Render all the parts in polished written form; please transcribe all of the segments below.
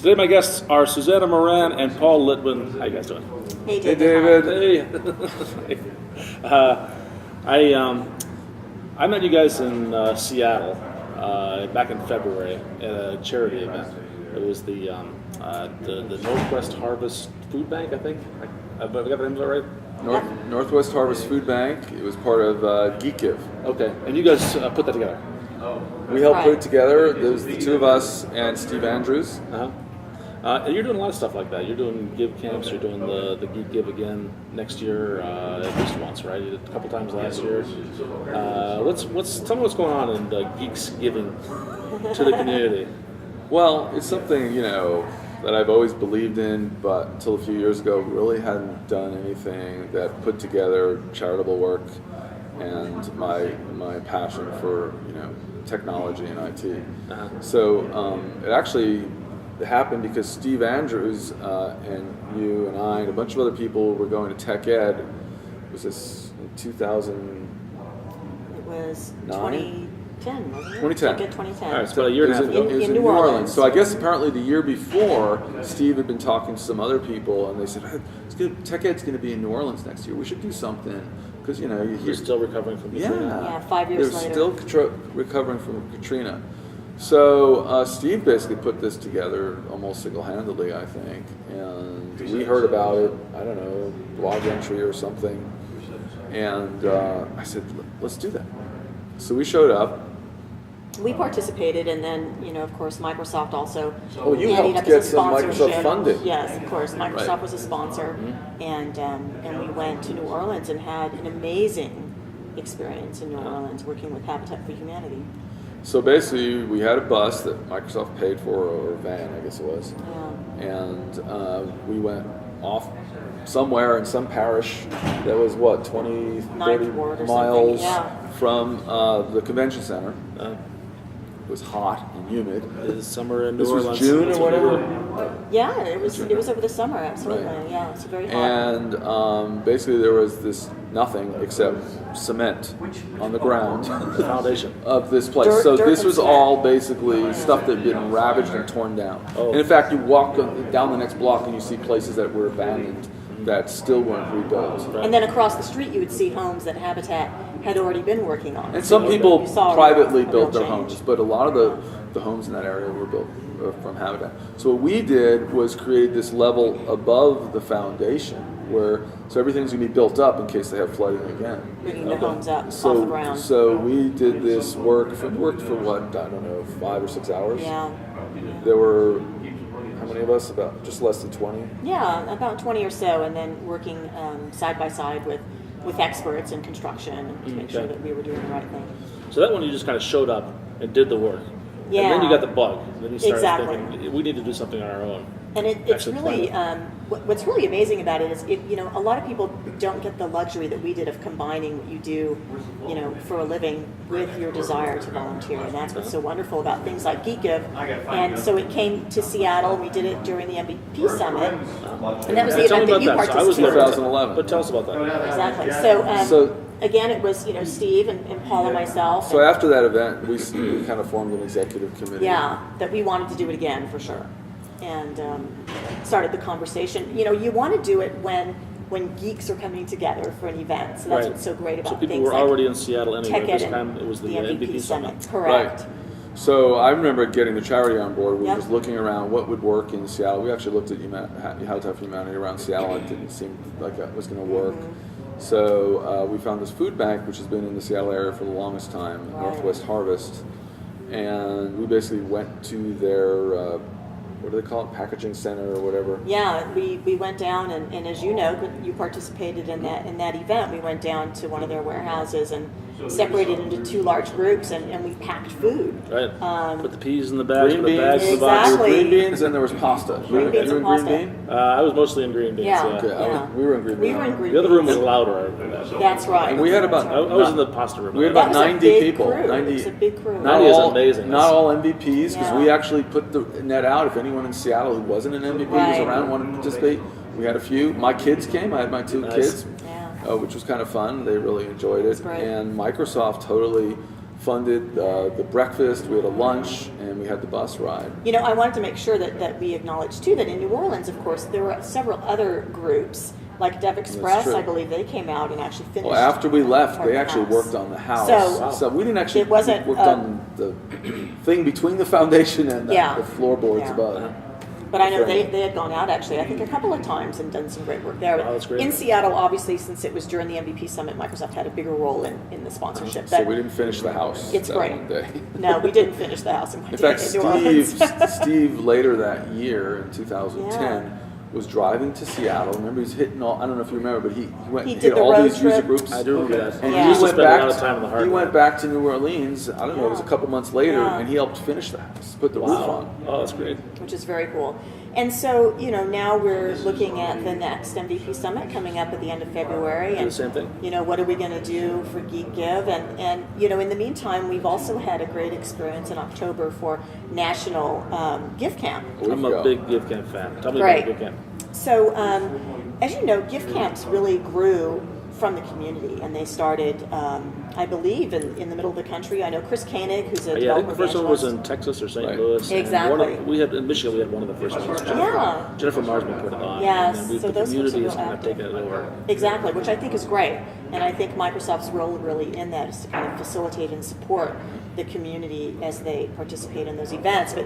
Today my guests are Suzanna Moran and Paul Litwin. How you guys doing? Hey, Hey, David. David. Hey. I met you guys in Seattle back in February at a charity event. It was the Northwest Harvest Food Bank, I think. Have I got the names all right? Northwest Harvest Food Bank. It was part of Geeks. Okay, and you guys put that together. We helped put it together. There was the two of us and Steve Andrews. And you're doing a lot of stuff like that. You're doing give camps. You're doing the Geek Give again next year, at least once, right? You did a couple times last year. Tell me what's going on in Geeks giving to the community. Well, it's something that I've always believed in, but until a few years ago, really hadn't done anything that put together charitable work and my passion for technology and IT. So it actually happened because Steve Andrews and you and I and a bunch of other people were going to Tech Ed. Was this in 2000? It was 2010, wasn't it? 2010. Tech Ed 2010. All right, so about a year and a half ago. It was in New Orleans. So I guess apparently the year before, Steve had been talking to some other people, and they said, hey, Tech Ed's going to be in New Orleans next year. We should do something. Because, You're still recovering from Katrina. Yeah, 5 years later. They're still recovering from Katrina. So Steve basically put this together almost single-handedly, I think. And we heard about it, I don't know, blog entry or something. And I said, let's do that. So we showed up. We participated, and then, of course, Microsoft also. Oh, you ended helped up get as a some Microsoft sponsorship. funding. Yes, of course. Microsoft Right. was a sponsor, and we went to New Orleans and had an amazing experience in New Orleans working with Habitat for Humanity. So basically, we had a bus that Microsoft paid for, or a van, I guess it was. Yeah. And we went off somewhere in some parish that was, 20, 30 Ward or miles something, from the convention center. It was hot and humid. This summer in New This was Orleans. June or whatever. Yeah, it was over the summer, absolutely. Right. Yeah, it's very hot. And basically there was this nothing except cement on the ground The foundation. of this place. Dirt So this and was cement. all basically stuff that had been ravaged and torn down. Oh. And in fact, you walk down the next block and you see places that were abandoned that still weren't rebuilt. And then across the street, you would see homes that Habitat had already been working on. And So some you people saw privately a real built their change. homes, but a lot of the homes in that area were built from Habitat. So what we did was create this level above the foundation so everything's going to be built up in case they have flooding again. Bringing the homes up off the So, ground. so we did this work. It worked for what, I don't know, 5 or 6 hours? Yeah. There were, how many of us? About just less than 20? Yeah, about 20 or so, and then working side by side with experts in construction to make sure that we were doing the right thing. So that one you just kind of showed up and did the work. Yeah. And then you got the bug. Then you started Exactly. thinking, we need to do something on our own. And it's Actually really, plan what's really amazing about it is, a lot of people don't get the luxury that we did of combining what you do, for a living with your desire to volunteer. And that's what's so wonderful about things like Geek Give. And so it came to Seattle. We did it during the MVP Summit. And that was the Tell me event that you about that. So I was participated there. in. 2011. But tell us about that. Exactly. So- Again, it was, Steve and Paul and myself. So after that event, we kind of formed an executive committee. Yeah, that we wanted to do it again for sure, and started the conversation. You want to do it when geeks are coming together for an event. So that's Right. what's so great about So people things were like already in Seattle anyway. Tech Ed This time it was the MVP Summit. Correct. Right. So I remember getting the charity on board. We were Yep. just looking around what would work in Seattle. We actually looked at Habitat for Humanity around Seattle. It didn't seem like that was going to work. So we found this food bank, which has been in the Seattle area for the longest time, Right. Northwest Harvest. And we basically went to their, what do they call it, packaging center or whatever. Yeah, we went down, and as you know, you participated in that event. We went down to one of their warehouses and separated into two large groups, and we packed food. Right. Put the peas in the bags, Green put the bags beans, in the box. Exactly. green beans, and there was pasta. Green beans you and were in pasta. green bean? I was mostly in green beans. Yeah. Okay, Yeah. we were in green bean. We were in green The other room was beans. louder. I remember that. That's right. And we had about- That's I right. was in the pasta room. We had That about was a 90 big people. crew. It 90, was a big crew. Not 90 is all, amazing. Not all MVPs, because Yeah. we actually put the net out. If anyone in Seattle who wasn't an MVP Right. was around, wanted to participate, we had a few. My kids came. I had my two Nice. kids, Yeah. which was kind of fun. They really enjoyed it. great. And Microsoft totally funded the breakfast, we had a lunch, and we had the bus ride. You know, I wanted to make sure that we acknowledge too that in New Orleans, of course, there were several other groups, like Dev Express. true. I believe they came out and actually finished. Well, after we left, part they of the actually house. worked on the house. So, we didn't actually it wasn't, worked on the thing between the foundation and Yeah. the floorboards Yeah. above. But I know they had gone out actually, I think a couple of times and done some great work there. Wow, that's great. In Seattle, obviously, since it was during the MVP Summit, Microsoft had a bigger role in the sponsorship. So But we didn't finish the house it's that great. one day. No, we didn't finish the house in one In day fact, in New Orleans. Steve later that year in 2010 Yeah. was driving to Seattle. Remember, he's hitting all. I don't know if you remember, but he went He and did hit the all road these user trip. groups. I do remember that. And Yeah. he used to went spend a back. lot of time on the He hardware. went back to New Orleans. I don't know. It was a Yeah. couple months later, Yeah. and he helped finish the house, put the roof Wow. on. Oh, that's great. Which is very cool. And so, you know, now we're looking at the next MVP Summit coming up at the end of February. Do And the same thing. you know, what are we going to do for Geek Give? And you know, in the meantime, we've also had a great experience in October for National Gift Camp. I'm a big Give Camp fan. Tell me Great. about Give Camp. So, as you know, gift camps really grew from the community, and they started, I believe, in the middle of the country. I know Chris Koenig, who's a Yeah, I think developer the first one was evangelist. in Texas or St. Right. Louis. and Exactly. we had in Michigan. We had one of the first ones. Yeah. Jennifer Marsman put it on. Yes, And then so the those folks are community real has kind of active. taken it over. Exactly, which I think is great. And I think Microsoft's role really in that is to kind of facilitate and support the community as they participate in those events. But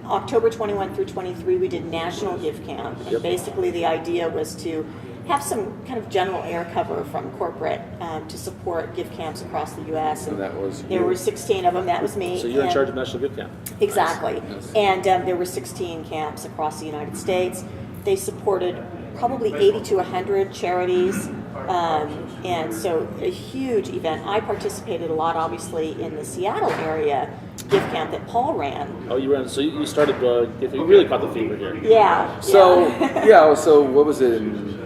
October 21 through 23, we did National Gift Camp. And Yep. basically the idea was to have some kind of general air cover from corporate to support gift camps across the U.S. And that was there you. were 16 of them. That was me. So you're in And- charge of National Gift Camp. Exactly. Nice. And there were 16 camps across the United States. They supported probably 80 to 100 charities. And so a huge event. I participated a lot, obviously, in the Seattle area gift camp that Paul ran. Oh, you ran. So you started. You really caught the fever here. Yeah. So yeah. so what was it in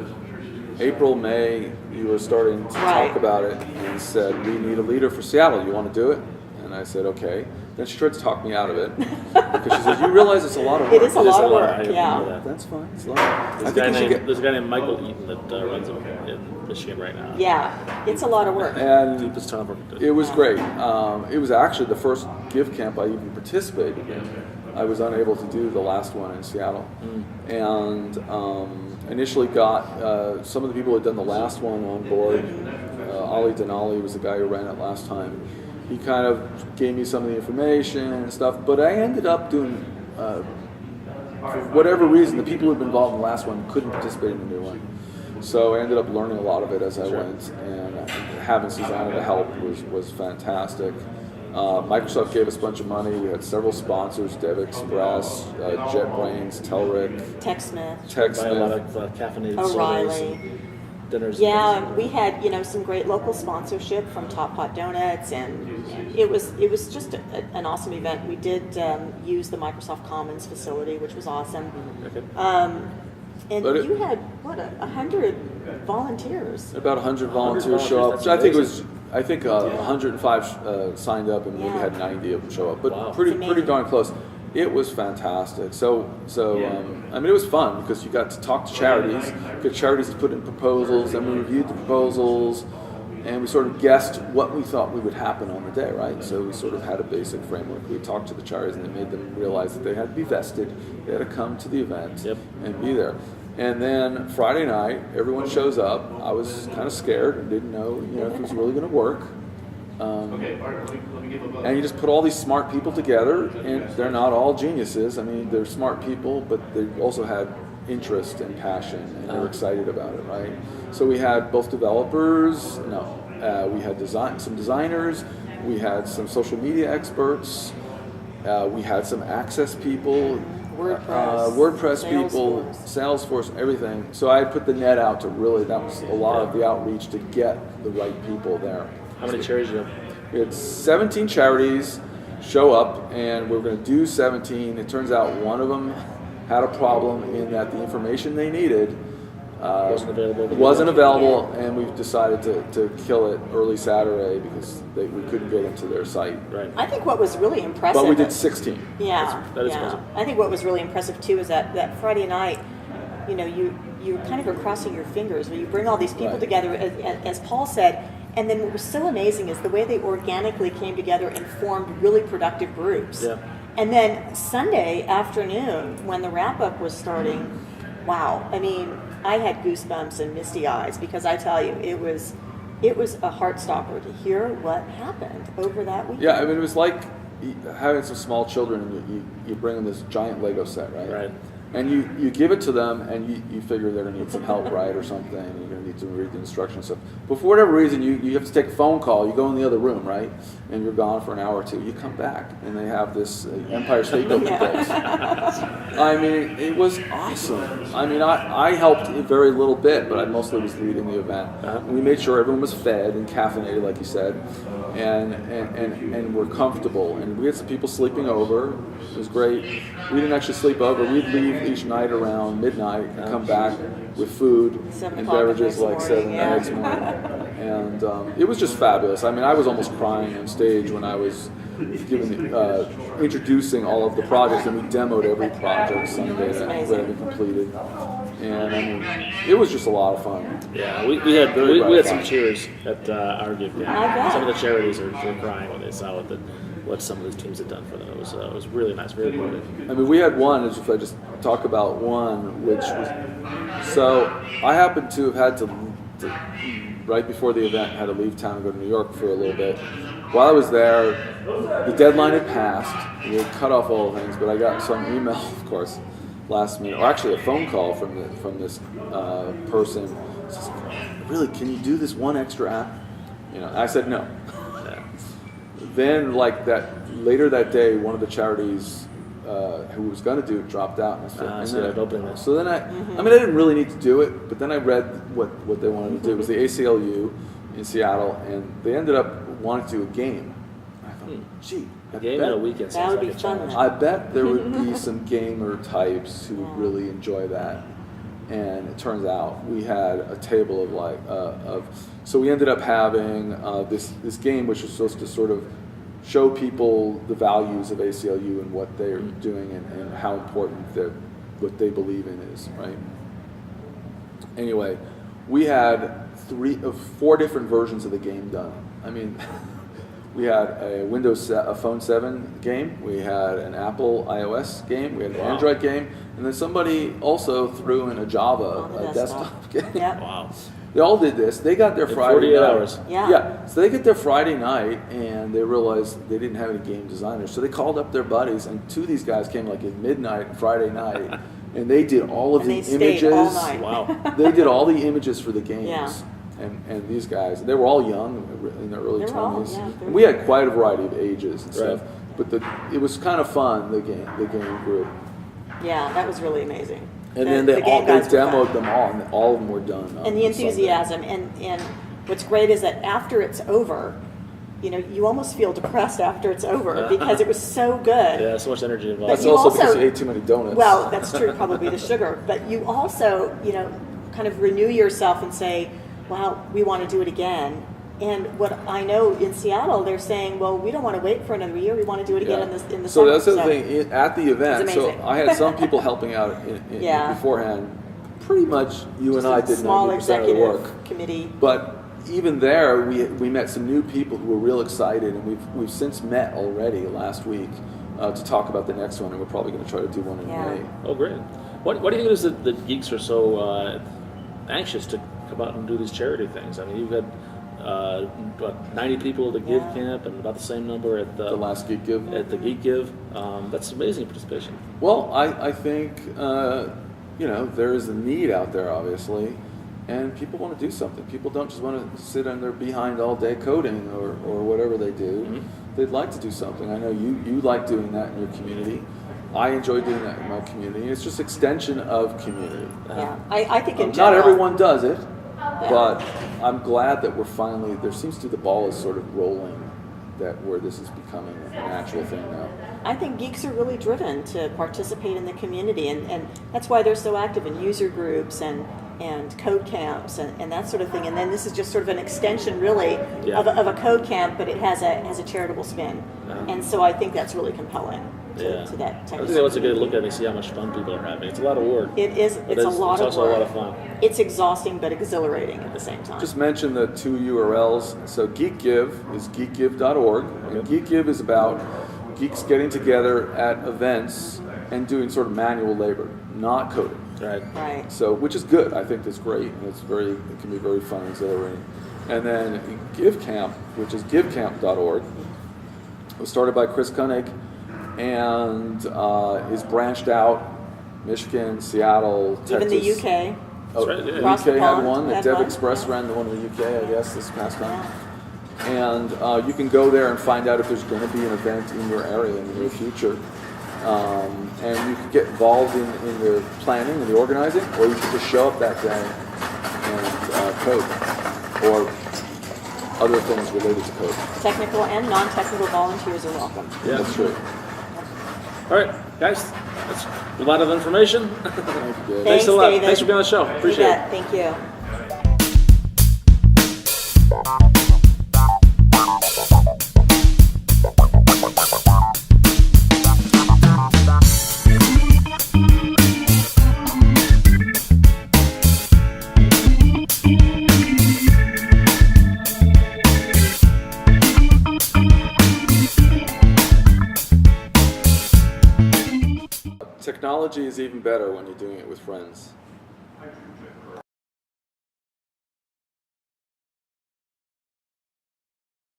April, May? You were starting to Right. talk about it and said, "We need a leader for Seattle. You want to do it?" And I said, "Okay." Then she tried to talk me out of it because she said, "You realize it's a lot of work." It is a It is lot a of lot. work. I remember Yeah. that. That's fine. It's a lot. I There's a, think guy you should named, get. there's a guy named Michael Eaton that runs it in Michigan right now. Yeah. It's a lot of work. And Deepest turnover. it was great. It was actually the first gift camp I even participated in. I was unable to do the last one in Seattle, and initially got some of the people who had done the last one on board. Ali Denali was the guy who ran it last time. He kind of gave me some of the information and stuff, but I ended up doing, for whatever reason, the people who had been involved in the last one couldn't participate in the new one. So I ended up learning a lot of it as I went, and having Suzanna to help was fantastic. Microsoft gave us a bunch of money. We had several sponsors: Dev Express, JetBrains, Telric, TechSmith, Buy a lot TechSmith. of caffeinated sodas O'Reilly. and dinners. Yeah, and we had some great local sponsorship from Top Pot Donuts, and it was just an awesome event. We did use the Microsoft Commons facility, which was awesome. Okay. And But you had 100 volunteers. About 100 100 volunteers show up. volunteers, I think it that's was. I think 105 signed up, and maybe Yeah. had 90 of them show up. But Wow. pretty It's amazing. darn close. It was fantastic. I mean, it was fun because you got to talk to charities, get charities to put in proposals, and we reviewed the proposals, and we sort of guessed what we thought would happen on the day, right? So we sort of had a basic framework. We talked to the charities, and they made them realize that they had to be vested, they had to come to the event Yep. and be there. And then Friday night, everyone shows up. I was kind of scared and didn't know, if it was really going to work. And you just put all these smart people together, and they're not all geniuses. I mean, they're smart people, but they also had interest and passion, and they were excited about it, right? So we had both developers, we had some designers, we had some social media experts, we had some access people, WordPress people, Salesforce, everything. So I put the net out to really, that was a lot of the outreach to get the right people there. How many charities do you have? We had 17 charities show up, and we were going to do 17. It turns out one of them had a problem in that the information they needed wasn't available, and we've decided to kill it early Saturday because we couldn't get into their site. Right. I think what was really impressive. But we did 16. Yeah, That is yeah. impressive. I think what was really impressive too is that Friday night, you kind of are crossing your fingers when you bring all these people Right. together. As Paul said, And then what was so amazing is the way they organically came together and formed really productive groups. Yeah. And then Sunday afternoon, when the wrap-up was starting, wow. I mean, I had goosebumps and misty eyes because I tell you, it was a heart stopper to hear what happened over that weekend. Yeah, I mean, it was like having some small children and you bring them this giant Lego set, right? Right. And you give it to them and you figure they're going to need some help, right, or something, and you're going to need to read the instructions. So, but for whatever reason, you have to take a phone call, you go in the other room, right, and you're gone for an hour or two. You come back and they have this Empire State Building built. I mean, it was awesome. I mean, I helped a very little bit, but I mostly was leading the event. And we made sure everyone was fed and caffeinated, like you said, and were comfortable. And we had some people sleeping over. It was great. We didn't actually sleep over. We'd leave each night around midnight and come back with food 7 and o'clock the beverages next like morning, 7 yeah. the next morning. And it was just fabulous. I mean, I was almost crying on stage when I was introducing all of the projects, and we demoed every project Sunday that had been completed. And I mean, it was just a lot of fun. Yeah, we had some cheers at our gig. I bet. Some of the charities were crying when they saw what some of these teams had done for them. It was really nice, very moving. I mean, we had one, if I just talk about one, which was, so I happened to have had to right before the event, had to leave town and go to New York for a little bit. While I was there, the deadline had passed. We had cut off all the things, but I got some email, of course, last minute, or actually a phone call from this person. Says, really, can you do this one extra app? I said no. Then, later that day, one of the charities who was going to do it dropped out. So then I mean, I didn't really need to do it, but then I read what they wanted to do. It was the ACLU in Seattle, and they ended up wanting to do a game. I thought, gee, a game in a weekend that would be like a fun. challenge. I bet there would be some gamer types who would really enjoy that. And it turns out we had a table of so we ended up having this game which was supposed to sort of show people the values of ACLU and what they're doing and how important what they believe in is, right? Anyway, we had 4 different versions of the game done. I mean, we had a phone 7 game, we had an Apple iOS game, we had an Android game, and then somebody also threw in a Java desktop game. Yep. Wow. They all did this. They got their In Friday 48 night. hours. Yeah. So they get their Friday night, and they realized they didn't have any game designers. So they called up their buddies, and 2 of these guys came at midnight Friday night, and they did all of the they stayed images. all night. Wow. They did all the images for the games. Yeah. And these guys, they were all young, in their early They were all, 20s. yeah, And we had quite a variety of ages and Right. stuff. But it was kind of fun, the game group. Yeah, that was really amazing. And then they game guys were fun. demoed them all, and all of them were done. And the enthusiasm, and what's great is that after it's over, you almost feel depressed after it's over because it was so good. Yeah, so much energy involved. That's you also also- because you ate too many donuts. Well, that's true, probably the sugar. But you also, kind of renew yourself and say, wow, we want to do it again. And what I know in Seattle, they're saying, well, we don't want to wait for another year. We want to do it again in the So summer. that's the thing at the event. It's So amazing. I had some people helping out Yeah. beforehand. Pretty much, you and I did small 90% of the executive work. committee. But even there, we met some new people who were real excited, and we've since met already last week to talk about the next one, and we're probably going to try to do one in Yeah. May. Oh, great. What do you think is that the geeks are so anxious to come out and do these charity things? I mean, you've had 90 people at the Give Camp and about the same number at The last Geek Give. at the Geek Give. That's amazing participation. Well, I think there is a need out there, obviously, and people want to do something. People don't just want to sit on their behind all day coding or whatever they do. Mm-hmm. They'd like to do something. I know you like doing that in your community. I enjoy doing that in my community. It's just extension of community. Yeah, I think in Not general. everyone does it, Yeah. but I'm glad that we're finally, there seems to the ball is sort of rolling, that where this is becoming an actual thing now. I think geeks are really driven to participate in the community, and that's why they're so active in user groups and code camps and that sort of thing. And then this is just sort of an extension, really, Yeah. of a code camp, but it has a charitable spin. And so I think that's really compelling. to that I type of think that was a good look at it, see how much fun people are having. It's a lot of work. It is. but It's a lot it's of also work. a lot of fun. It's exhausting but exhilarating at the same time. Just mention the 2 URLs. So GeekGive is geekgive.org. And GeekGive is about geeks getting together at events and doing sort of manual labor, not coding. Right. Right. So, which is good. I think that's great, and it can be very fun and exhilarating. And then GiveCamp, which is givecamp.org, was started by Chris Koenig and is branched out, Michigan, Seattle, Even Texas. the UK. Oh, That's right, yeah. the Across UK the had pond one. had Dev one, Express yeah. ran the one in the UK, I guess, this past time. And you can go there and find out if there's going to be an event in your area in the near future. And you can get involved in the planning and the organizing, or you can just show up that day and code, or other things related to code. Technical and non-technical volunteers are welcome. Yeah. That's true. All right, guys. That's a lot of information. Thank you, Dave. Thanks a lot. David. Thanks for being on the show. Appreciate You it. bet. Thank you. Technology is even better when you're doing it with friends.